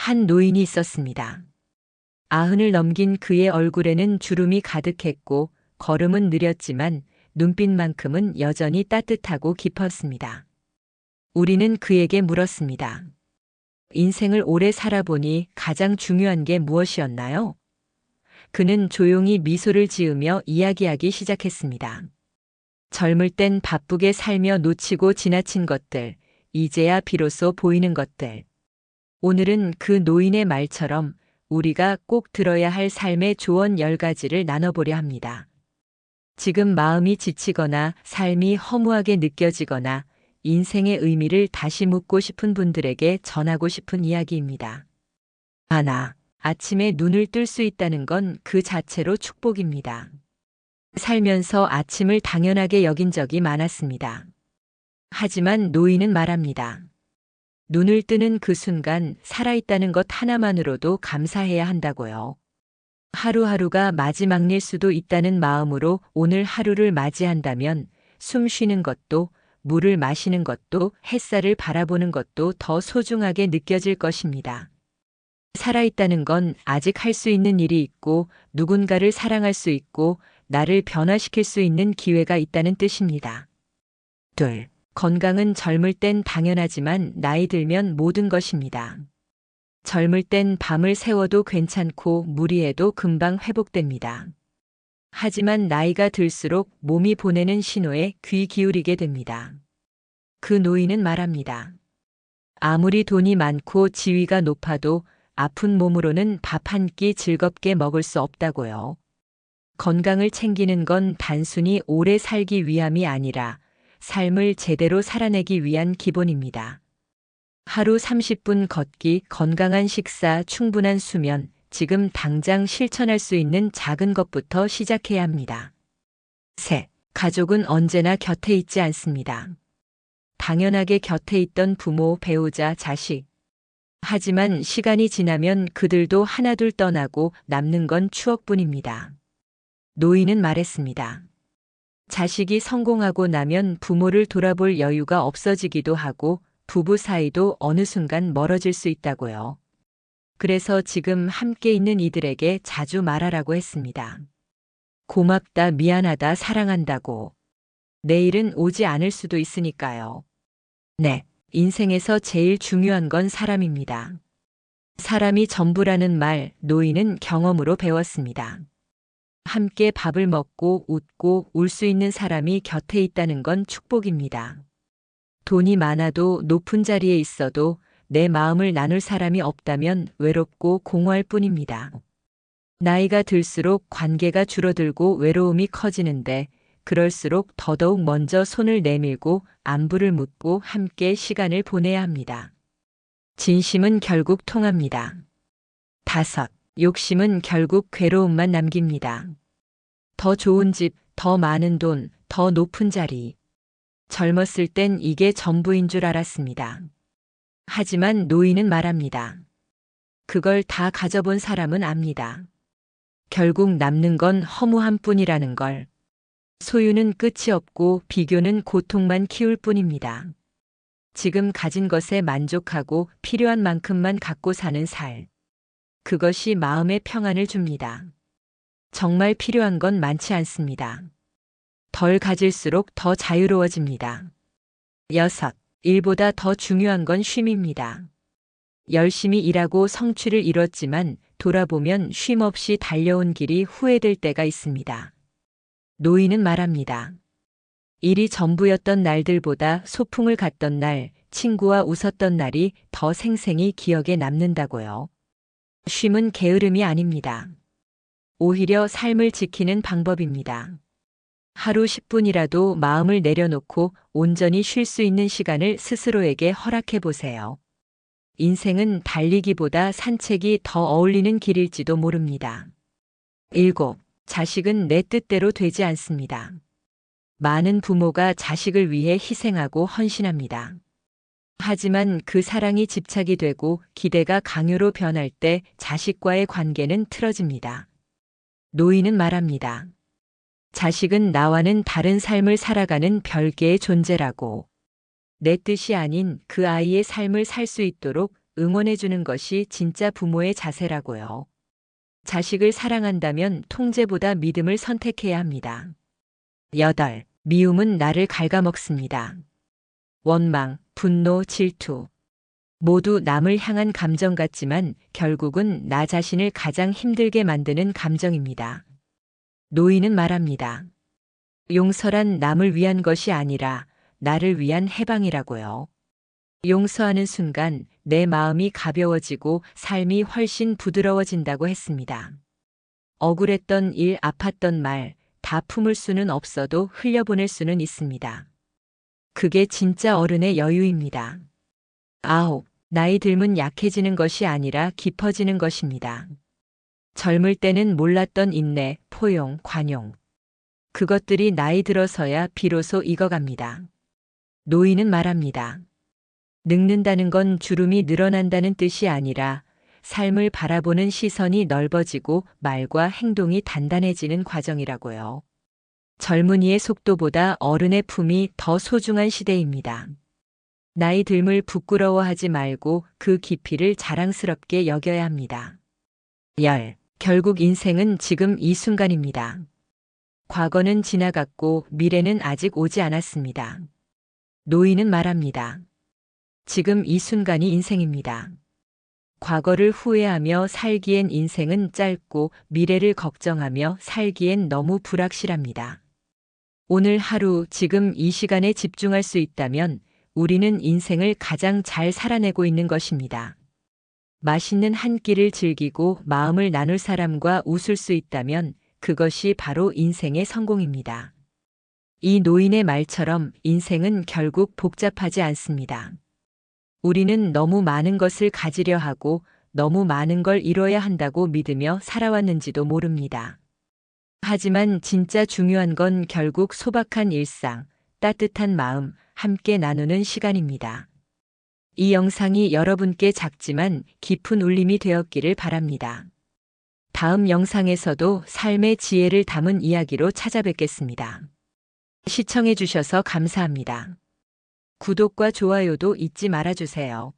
한 노인이 있었습니다. 90을 넘긴 그의 얼굴에는 주름이 가득했고 걸음은 느렸지만 눈빛만큼은 여전히 따뜻하고 깊었습니다. 우리는 그에게 물었습니다. 인생을 오래 살아보니 가장 중요한 게 무엇이었나요? 그는 조용히 미소를 지으며 이야기하기 시작했습니다. 젊을 땐 바쁘게 살며 놓치고 지나친 것들, 이제야 비로소 보이는 것들. 오늘은 그 노인의 말처럼 우리가 꼭 들어야 할 삶의 조언 10가지를 나눠보려 합니다. 지금 마음이 지치거나 삶이 허무하게 느껴지거나 인생의 의미를 다시 묻고 싶은 분들에게 전하고 싶은 이야기입니다. 하나, 아침에 눈을 뜰 수 있다는 건 그 자체로 축복입니다. 살면서 아침을 당연하게 여긴 적이 많았습니다. 하지만 노인은 말합니다. 눈을 뜨는 그 순간 살아있다는 것 하나만으로도 감사해야 한다고요. 하루하루가 마지막일 수도 있다는 마음으로 오늘 하루를 맞이한다면 숨 쉬는 것도, 물을 마시는 것도, 햇살을 바라보는 것도 더 소중하게 느껴질 것입니다. 살아있다는 건 아직 할 수 있는 일이 있고 누군가를 사랑할 수 있고 나를 변화시킬 수 있는 기회가 있다는 뜻입니다. 둘, 건강은 젊을 땐 당연하지만 나이 들면 모든 것입니다. 젊을 땐 밤을 새워도 괜찮고 무리해도 금방 회복됩니다. 하지만 나이가 들수록 몸이 보내는 신호에 귀 기울이게 됩니다. 그 노인은 말합니다. 아무리 돈이 많고 지위가 높아도 아픈 몸으로는 밥 한 끼 즐겁게 먹을 수 없다고요. 건강을 챙기는 건 단순히 오래 살기 위함이 아니라 삶을 제대로 살아내기 위한 기본입니다. 하루 30분 걷기, 건강한 식사, 충분한 수면, 지금 당장 실천할 수 있는 작은 것부터 시작해야 합니다. 셋, 가족은 언제나 곁에 있지 않습니다. 당연하게 곁에 있던 부모, 배우자, 자식. 하지만 시간이 지나면 그들도 하나둘 떠나고 남는 건 추억뿐입니다. 노인은 말했습니다. 자식이 성공하고 나면 부모를 돌아볼 여유가 없어지기도 하고 부부 사이도 어느 순간 멀어질 수 있다고요. 그래서 지금 함께 있는 이들에게 자주 말하라고 했습니다. 고맙다, 미안하다, 사랑한다고. 내일은 오지 않을 수도 있으니까요. 네, 인생에서 제일 중요한 건 사람입니다. 사람이 전부라는 말, 노인은 경험으로 배웠습니다. 함께 밥을 먹고 웃고 울 수 있는 사람이 곁에 있다는 건 축복입니다. 돈이 많아도 높은 자리에 있어도 내 마음을 나눌 사람이 없다면 외롭고 공허할 뿐입니다. 나이가 들수록 관계가 줄어들고 외로움이 커지는데 그럴수록 더더욱 먼저 손을 내밀고 안부를 묻고 함께 시간을 보내야 합니다. 진심은 결국 통합니다. 다섯, 욕심은 결국 괴로움만 남깁니다. 더 좋은 집, 더 많은 돈, 더 높은 자리. 젊었을 땐 이게 전부인 줄 알았습니다. 하지만 노인은 말합니다. 그걸 다 가져본 사람은 압니다. 결국 남는 건 허무함 뿐이라는 걸. 소유는 끝이 없고 비교는 고통만 키울 뿐입니다. 지금 가진 것에 만족하고 필요한 만큼만 갖고 사는 살. 그것이 마음의 평안을 줍니다. 정말 필요한 건 많지 않습니다. 덜 가질수록 더 자유로워집니다. 여섯, 일보다 더 중요한 건 쉼입니다. 열심히 일하고 성취를 이뤘지만 돌아보면 쉼 없이 달려온 길이 후회될 때가 있습니다. 노인은 말합니다. 일이 전부였던 날들보다 소풍을 갔던 날, 친구와 웃었던 날이 더 생생히 기억에 남는다고요. 쉼은 게으름이 아닙니다. 오히려 삶을 지키는 방법입니다. 하루 10분이라도 마음을 내려놓고 온전히 쉴 수 있는 시간을 스스로에게 허락해 보세요. 인생은 달리기보다 산책이 더 어울리는 길일지도 모릅니다. 7. 자식은 내 뜻대로 되지 않습니다. 많은 부모가 자식을 위해 희생하고 헌신합니다. 하지만 그 사랑이 집착이 되고 기대가 강요로 변할 때 자식과의 관계는 틀어집니다. 노인은 말합니다. 자식은 나와는 다른 삶을 살아가는 별개의 존재라고. 내 뜻이 아닌 그 아이의 삶을 살 수 있도록 응원해주는 것이 진짜 부모의 자세라고요. 자식을 사랑한다면 통제보다 믿음을 선택해야 합니다. 8. 미움은 나를 갉아먹습니다. 원망, 분노, 질투. 모두 남을 향한 감정 같지만 결국은 나 자신을 가장 힘들게 만드는 감정입니다. 노인은 말합니다. 용서란 남을 위한 것이 아니라 나를 위한 해방이라고요. 용서하는 순간 내 마음이 가벼워지고 삶이 훨씬 부드러워진다고 했습니다. 억울했던 일, 아팠던 말, 다 품을 수는 없어도 흘려보낼 수는 있습니다. 그게 진짜 어른의 여유입니다. 9. 나이 들면 약해지는 것이 아니라 깊어지는 것입니다. 젊을 때는 몰랐던 인내, 포용, 관용. 그것들이 나이 들어서야 비로소 익어갑니다. 노인은 말합니다. 늙는다는 건 주름이 늘어난다는 뜻이 아니라 삶을 바라보는 시선이 넓어지고 말과 행동이 단단해지는 과정이라고요. 젊은이의 속도보다 어른의 품이 더 소중한 시대입니다. 나이 듦을 부끄러워하지 말고 그 깊이를 자랑스럽게 여겨야 합니다. 10. 결국 인생은 지금 이 순간입니다. 과거는 지나갔고 미래는 아직 오지 않았습니다. 노인은 말합니다. 지금 이 순간이 인생입니다. 과거를 후회하며 살기엔 인생은 짧고 미래를 걱정하며 살기엔 너무 불확실합니다. 오늘 하루 지금 이 시간에 집중할 수 있다면 우리는 인생을 가장 잘 살아내고 있는 것입니다. 맛있는 한 끼를 즐기고 마음을 나눌 사람과 웃을 수 있다면 그것이 바로 인생의 성공입니다. 이 노인의 말처럼 인생은 결국 복잡하지 않습니다. 우리는 너무 많은 것을 가지려 하고 너무 많은 걸 이뤄야 한다고 믿으며 살아왔는지도 모릅니다. 하지만 진짜 중요한 건 결국 소박한 일상, 따뜻한 마음, 함께 나누는 시간입니다. 이 영상이 여러분께 작지만 깊은 울림이 되었기를 바랍니다. 다음 영상에서도 삶의 지혜를 담은 이야기로 찾아뵙겠습니다. 시청해 주셔서 감사합니다. 구독과 좋아요도 잊지 말아주세요.